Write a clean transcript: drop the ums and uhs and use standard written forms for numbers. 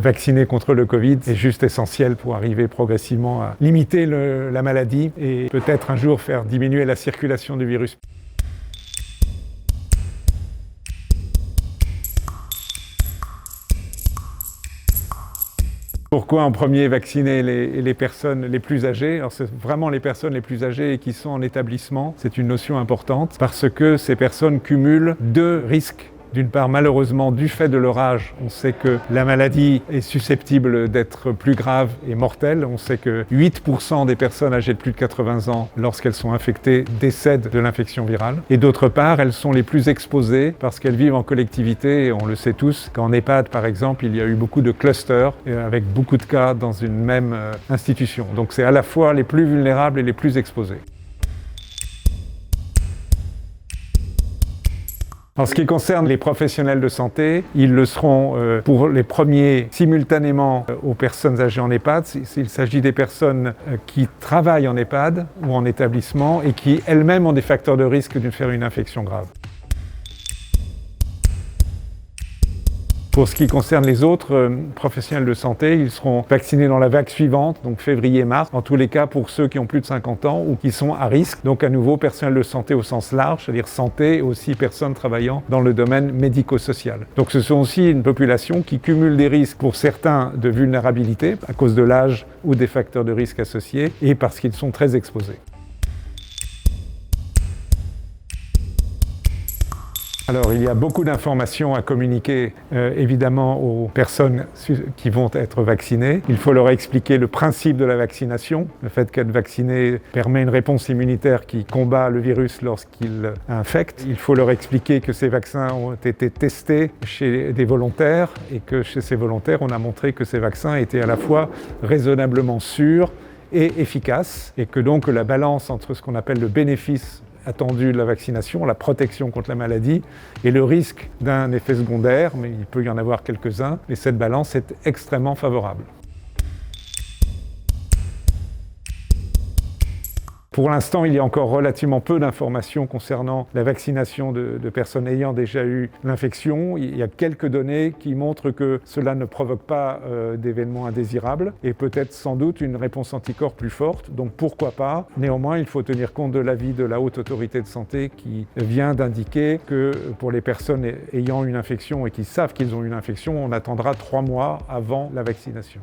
Vacciner contre le Covid est juste essentiel pour arriver progressivement à limiter la maladie et peut-être un jour faire diminuer la circulation du virus. Pourquoi en premier vacciner les personnes les plus âgées? Alors c'est vraiment les personnes les plus âgées qui sont en établissement. C'est une notion importante parce que ces personnes cumulent deux risques. D'une part, malheureusement, du fait de leur âge, on sait que la maladie est susceptible d'être plus grave et mortelle. On sait que 8% des personnes âgées de plus de 80 ans, lorsqu'elles sont infectées, décèdent de l'infection virale. Et d'autre part, elles sont les plus exposées parce qu'elles vivent en collectivité. Et on le sait tous, qu'en EHPAD, par exemple, il y a eu beaucoup de clusters avec beaucoup de cas dans une même institution. Donc c'est à la fois les plus vulnérables et les plus exposés. En ce qui concerne les professionnels de santé, ils le seront pour les premiers simultanément aux personnes âgées en EHPAD. S'il s'agit des personnes qui travaillent en EHPAD ou en établissement et qui elles-mêmes ont des facteurs de risque de faire une infection grave. Pour ce qui concerne les autres professionnels de santé, ils seront vaccinés dans la vague suivante, donc février-mars, en tous les cas pour ceux qui ont plus de 50 ans ou qui sont à risque. Donc à nouveau, personnel de santé au sens large, c'est-à-dire santé, et aussi personnes travaillant dans le domaine médico-social. Donc ce sont aussi une population qui cumule des risques pour certains de vulnérabilité, à cause de l'âge ou des facteurs de risque associés, et parce qu'ils sont très exposés. Alors, il y a beaucoup d'informations à communiquer, évidemment, aux personnes qui vont être vaccinées. Il faut leur expliquer le principe de la vaccination, le fait qu'être vacciné permet une réponse immunitaire qui combat le virus lorsqu'il infecte. Il faut leur expliquer que ces vaccins ont été testés chez des volontaires et que chez ces volontaires, on a montré que ces vaccins étaient à la fois raisonnablement sûrs et efficaces, et que donc la balance entre ce qu'on appelle le bénéfice attendu de la vaccination, la protection contre la maladie et le risque d'un effet secondaire, mais il peut y en avoir quelques-uns, mais cette balance est extrêmement favorable. Pour l'instant, il y a encore relativement peu d'informations concernant la vaccination de personnes ayant déjà eu l'infection. Il y a quelques données qui montrent que cela ne provoque pas d'événements indésirables et peut-être sans doute une réponse anticorps plus forte. Donc pourquoi pas? Néanmoins, il faut tenir compte de l'avis de la Haute Autorité de Santé qui vient d'indiquer que pour les personnes ayant une infection et qui savent qu'ils ont une infection, on attendra 3 mois avant la vaccination.